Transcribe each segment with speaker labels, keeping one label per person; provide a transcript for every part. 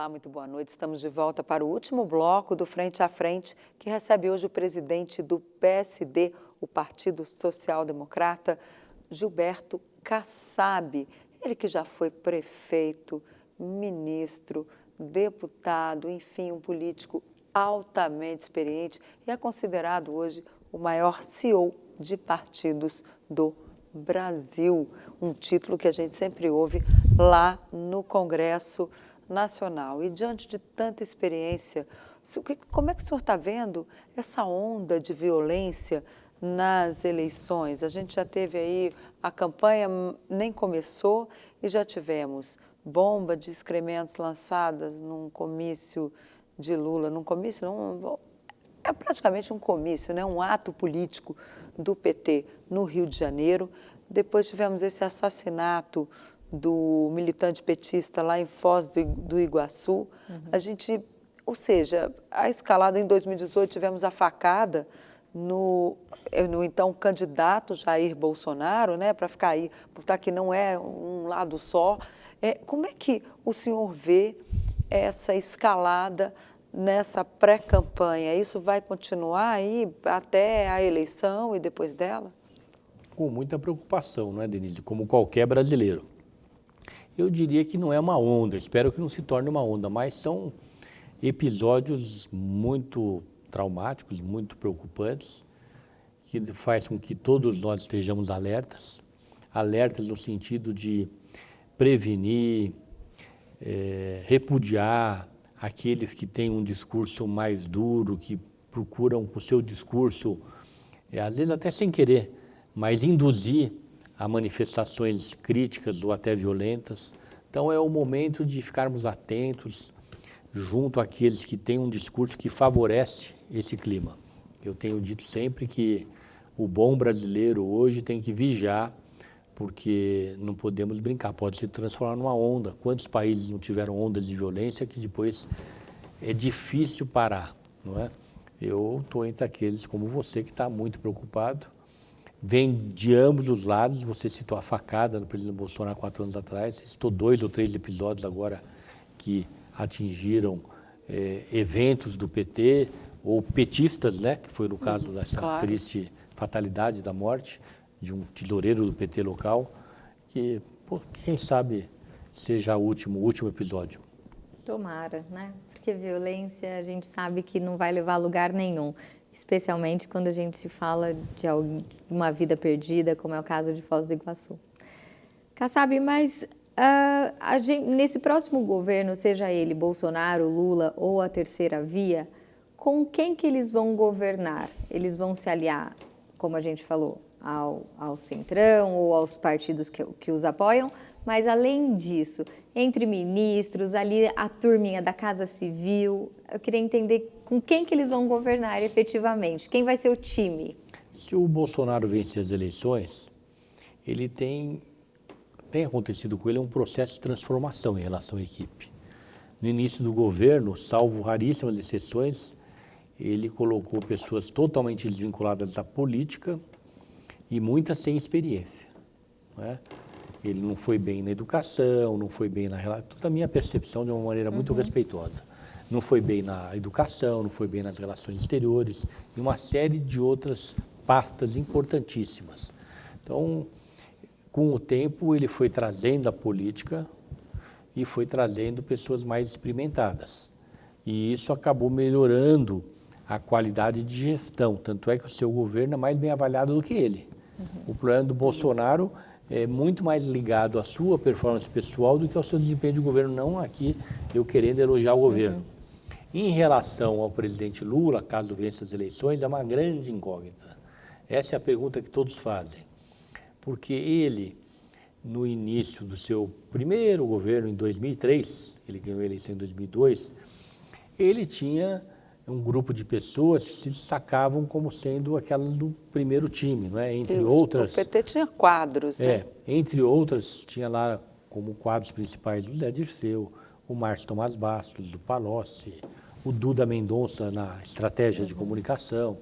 Speaker 1: Olá, muito boa noite. Estamos de volta para o último bloco do Frente a Frente, que recebe hoje o presidente do PSD, o Partido Social Democrata, Gilberto Kassab. Ele que já foi prefeito, ministro, deputado, enfim, um político altamente experiente e é considerado hoje o maior CEO de partidos do Brasil. Um título que a gente sempre ouve lá no Congresso Nacional. E diante de tanta experiência, como é que o senhor está vendo essa onda de violência nas eleições? A gente já teve aí, a campanha nem começou e já tivemos bomba de excrementos lançadas num comício de Lula, é praticamente um comício, né? Um ato político do PT no Rio de Janeiro. Depois tivemos esse assassinato do militante petista lá em Foz do Iguaçu. A gente, ou seja, a escalada em 2018 tivemos a facada no então candidato Jair Bolsonaro, né, para ficar aí, botar que não é um lado só. Como é que o senhor vê essa escalada nessa pré-campanha? Isso vai continuar aí até a eleição e depois dela?
Speaker 2: Com muita preocupação, não é, Denise? Como qualquer brasileiro. Eu diria que não é uma onda, espero que não se torne uma onda, mas são episódios muito traumáticos, muito preocupantes, que faz com que todos nós estejamos alertas no sentido de prevenir, repudiar aqueles que têm um discurso mais duro, que procuram com o seu discurso, às vezes até sem querer, mas induzir a manifestações críticas ou até violentas. Então é o momento de ficarmos atentos junto àqueles que têm um discurso que favorece esse clima. Eu tenho dito sempre que o bom brasileiro hoje tem que vigiar, porque não podemos brincar, pode se transformar numa onda. Quantos países não tiveram ondas de violência que depois é difícil parar, não é? Eu estou entre aqueles como você que está muito preocupado. Vem de ambos os lados, você citou a facada do presidente Bolsonaro 4 anos atrás, você citou 2 ou 3 episódios agora que atingiram eventos do PT, ou petistas, né, que foi no caso dessa triste fatalidade da morte de um tesoureiro do PT local, que, quem sabe, seja o último episódio.
Speaker 3: Tomara, né? Porque violência a gente sabe que não vai levar a lugar nenhum. Especialmente quando a gente se fala de uma vida perdida, como é o caso de Foz do Iguaçu. Kassab, mas nesse próximo governo, seja ele Bolsonaro, Lula ou a terceira via, com quem que eles vão governar? Eles vão se aliar, como a gente falou, ao Centrão ou aos partidos que os apoiam, mas além disso, entre ministros, ali a turminha da Casa Civil, eu queria entender com quem que eles vão governar efetivamente, quem vai ser o time?
Speaker 2: Se o Bolsonaro vencer as eleições, ele tem acontecido com ele um processo de transformação em relação à equipe. No início do governo, salvo raríssimas exceções, ele colocou pessoas totalmente desvinculadas da política e muitas sem experiência, não é? Ele não foi bem na educação, não foi bem na relação, tudo a minha percepção de uma maneira muito respeitosa. Não foi bem na educação, não foi bem nas relações exteriores e uma série de outras pastas importantíssimas. Então, com o tempo, ele foi trazendo a política e foi trazendo pessoas mais experimentadas. E isso acabou melhorando a qualidade de gestão, tanto é que o seu governo é mais bem avaliado do que ele. O plano do Bolsonaro é muito mais ligado à sua performance pessoal do que ao seu desempenho de governo, não aqui eu querendo elogiar o governo. Em relação ao presidente Lula, caso vença as eleições, é uma grande incógnita. Essa é a pergunta que todos fazem. Porque ele, no início do seu primeiro governo, em 2003, ele ganhou a eleição em 2002, ele tinha um grupo de pessoas que se destacavam como sendo aquelas do primeiro time, não é? Entre outras.
Speaker 1: O PT tinha quadros, né?
Speaker 2: Entre outras, tinha lá como quadros principais o Zé Dirceu, o Márcio Tomás Bastos, o Palocci, o Duda Mendonça na estratégia de comunicação,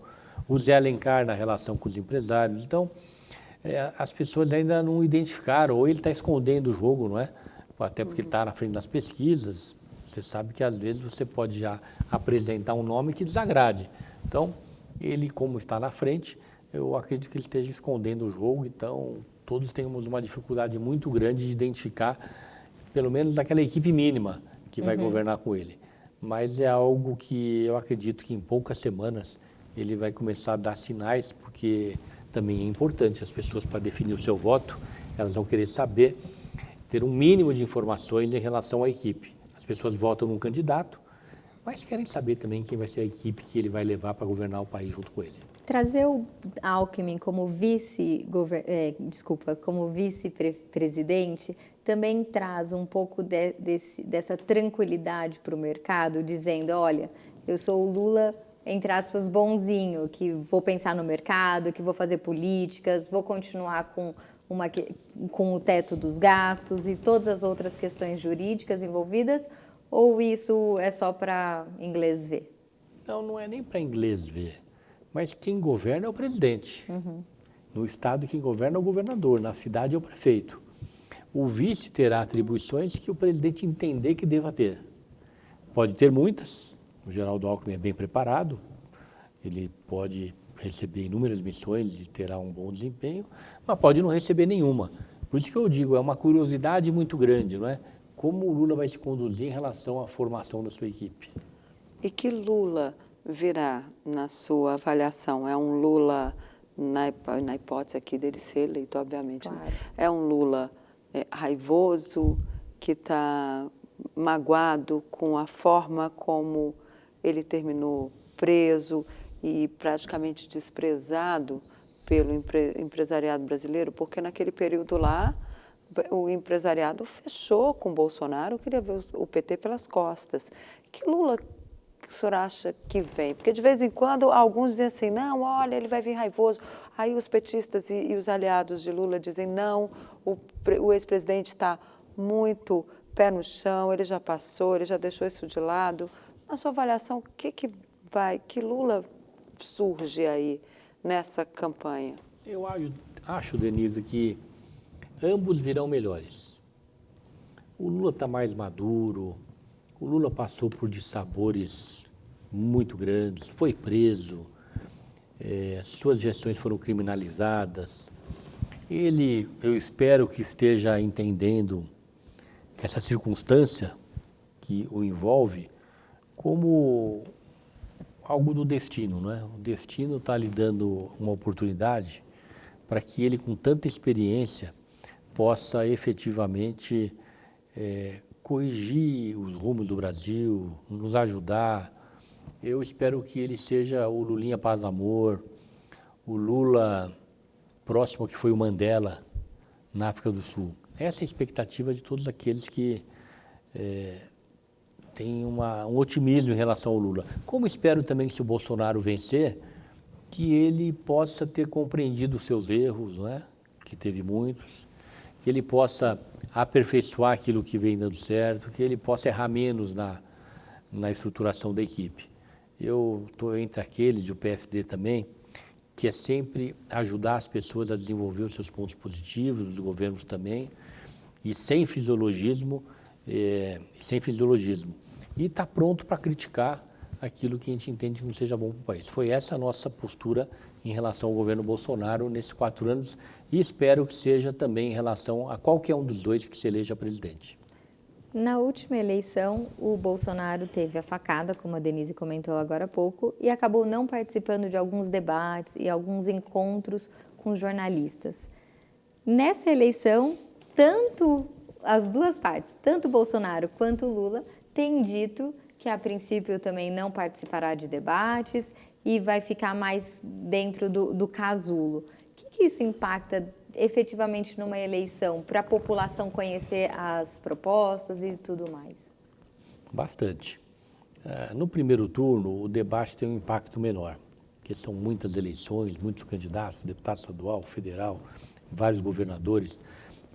Speaker 2: o Zé Alencar na relação com os empresários. Então, as pessoas ainda não identificaram, ou ele está escondendo o jogo, não é? Até porque ele está na frente das pesquisas, Você sabe que às vezes você pode já apresentar um nome que desagrade. Então, ele, como está na frente, eu acredito que ele esteja escondendo o jogo, então todos temos uma dificuldade muito grande de identificar, pelo menos daquela equipe mínima que vai governar com ele. Mas é algo que eu acredito que em poucas semanas ele vai começar a dar sinais, porque também é importante as pessoas, para definir o seu voto, elas vão querer saber, ter um mínimo de informações em relação à equipe. As pessoas votam num candidato, mas querem saber também quem vai ser a equipe que ele vai levar para governar o país junto com ele.
Speaker 3: Trazer o Alckmin como como vice-presidente também traz um pouco dessa tranquilidade para o mercado, dizendo, olha, eu sou o Lula, entre aspas, bonzinho, que vou pensar no mercado, que vou fazer políticas, vou continuar com o teto dos gastos e todas as outras questões jurídicas envolvidas, ou isso é só para inglês ver?
Speaker 2: Não, não é nem para inglês ver, mas quem governa é o presidente. No estado, quem governa é o governador, na cidade é o prefeito. O vice terá atribuições que o presidente entender que deva ter. Pode ter muitas, o Geraldo Alckmin é bem preparado, ele pode receber inúmeras missões e terá um bom desempenho, mas pode não receber nenhuma. Por isso que eu digo, é uma curiosidade muito grande, não é? Como o Lula vai se conduzir em relação à formação da sua equipe.
Speaker 1: E que Lula virá, na sua avaliação? É um Lula, na hipótese aqui dele ser eleito, obviamente,
Speaker 3: Claro.
Speaker 1: né? É um Lula raivoso, que está magoado com a forma como ele terminou preso e praticamente desprezado pelo empresariado brasileiro, porque naquele período lá, o empresariado fechou com o Bolsonaro, queria ver o PT pelas costas. Que Lula que o senhor acha que vem? Porque de vez em quando alguns dizem assim, não, olha, ele vai vir raivoso. Aí os petistas e os aliados de Lula dizem, não, o ex-presidente está muito pé no chão, ele já passou, ele já deixou isso de lado. Na sua avaliação, que Lula surge aí nessa campanha?
Speaker 2: Eu acho, Denise, que ambos virão melhores. O Lula está mais maduro, o Lula passou por dissabores muito grandes, foi preso, suas gestões foram criminalizadas. Eu espero que esteja entendendo essa circunstância que o envolve como algo do destino, não é? O destino está lhe dando uma oportunidade para que ele, com tanta experiência, possa efetivamente corrigir os rumos do Brasil, nos ajudar. Eu espero que ele seja o Lulinha Paz Amor, o Lula próximo que foi o Mandela na África do Sul. Essa é a expectativa de todos aqueles que têm um otimismo em relação ao Lula. Como espero também que, se o Bolsonaro vencer, que ele possa ter compreendido os seus erros, não é? Que teve muitos, que ele possa aperfeiçoar aquilo que vem dando certo, que ele possa errar menos na estruturação da equipe. Eu estou entre aqueles, e o PSD também, que é sempre ajudar as pessoas a desenvolver os seus pontos positivos, os governos também, e sem fisiologismo. E está pronto para criticar aquilo que a gente entende que não seja bom para o país. Foi essa a nossa postura em relação ao governo Bolsonaro nesses 4 anos e espero que seja também em relação a qualquer um dos dois que se eleja presidente.
Speaker 3: Na última eleição, o Bolsonaro teve a facada, como a Denise comentou agora há pouco, e acabou não participando de alguns debates e alguns encontros com jornalistas. Nessa eleição, tanto as duas partes, tanto Bolsonaro quanto Lula, têm dito que a princípio também não participará de debates e vai ficar mais dentro do casulo. O que isso impacta efetivamente numa eleição, para a população conhecer as propostas e tudo mais?
Speaker 2: Bastante. No primeiro turno, o debate tem um impacto menor, porque são muitas eleições, muitos candidatos, deputado estadual, federal, vários governadores,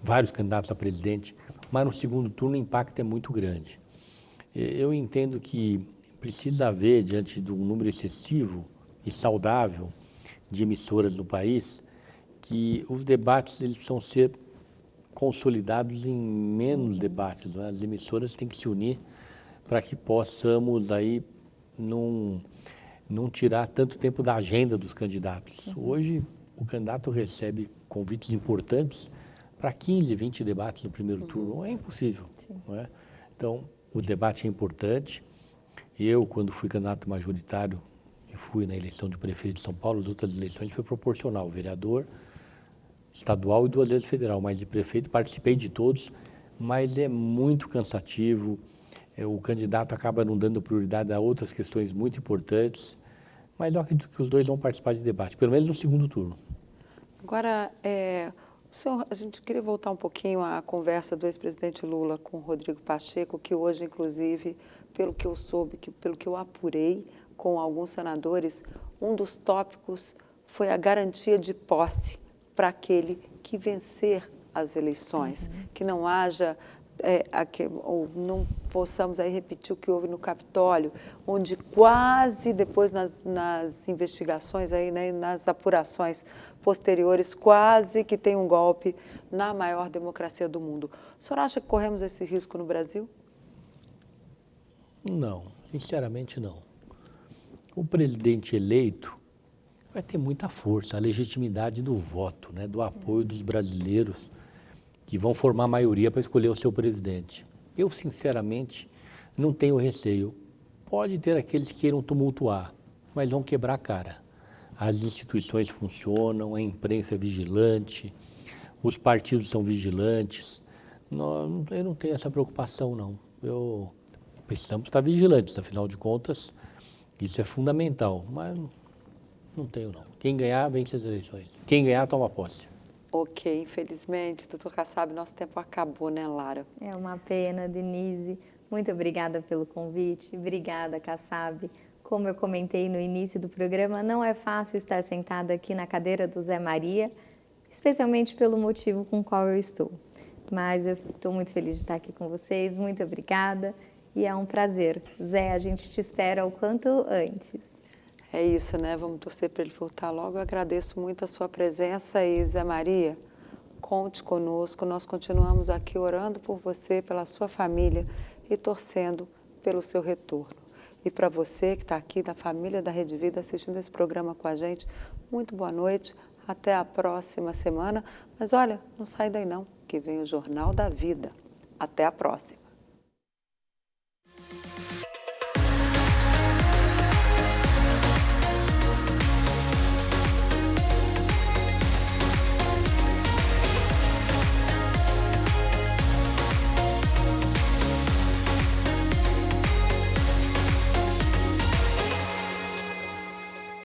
Speaker 2: vários candidatos a presidente, mas no segundo turno o impacto é muito grande. Eu entendo que precisa haver, diante de um número excessivo e saudável de emissoras no país, que os debates eles precisam ser consolidados em menos debates. Não é? As emissoras têm que se unir para que possamos aí não tirar tanto tempo da agenda dos candidatos. Hoje, o candidato recebe convites importantes para 15, 20 debates no primeiro turno. É impossível. Não é? Então, o debate é importante. Eu, quando fui candidato majoritário, e fui na eleição de prefeito de São Paulo, as outras eleições foi proporcional, vereador, estadual e 2 vezes federal, mas de prefeito participei de todos, mas é muito cansativo, o candidato acaba não dando prioridade a outras questões muito importantes, mas eu acredito que os dois vão participar de debate, pelo menos no segundo turno.
Speaker 1: Agora, senhor, a gente queria voltar um pouquinho à conversa do ex-presidente Lula com o Rodrigo Pacheco, que hoje, inclusive, pelo que eu soube, pelo que eu apurei com alguns senadores, um dos tópicos foi a garantia de posse para aquele que vencer as eleições, que não haja, ou não possamos aí repetir o que houve no Capitólio, onde quase depois nas investigações, aí, né, nas apurações posteriores, quase que tem um golpe na maior democracia do mundo. O senhor acha que corremos esse risco no Brasil?
Speaker 2: Não, sinceramente não. O presidente eleito vai ter muita força, a legitimidade do voto, né, do apoio dos brasileiros que vão formar a maioria para escolher o seu presidente. Eu, sinceramente, não tenho receio. Pode ter aqueles que queiram tumultuar, mas vão quebrar a cara. As instituições funcionam, a imprensa é vigilante, os partidos são vigilantes. Eu não tenho essa preocupação, não. Precisamos estar vigilantes, afinal de contas, isso é fundamental, mas não tenho, não. Quem ganhar, vence as eleições. Quem ganhar, toma posse.
Speaker 1: Ok, infelizmente, doutor Kassab, nosso tempo acabou, né, Lara?
Speaker 3: É uma pena, Denise. Muito obrigada pelo convite. Obrigada, Kassab. Como eu comentei no início do programa, não é fácil estar sentada aqui na cadeira do Zé Maria, especialmente pelo motivo com o qual eu estou. Mas eu estou muito feliz de estar aqui com vocês. Muito obrigada e é um prazer. Zé, a gente te espera o quanto antes.
Speaker 1: É isso, né? Vamos torcer para ele voltar logo. Eu agradeço muito a sua presença e, Zé Maria, conte conosco. Nós continuamos aqui orando por você, pela sua família e torcendo pelo seu retorno. E para você que está aqui da família da Rede Vida assistindo esse programa com a gente, muito boa noite. Até a próxima semana. Mas olha, não sai daí não, que vem o Jornal da Vida. Até a próxima.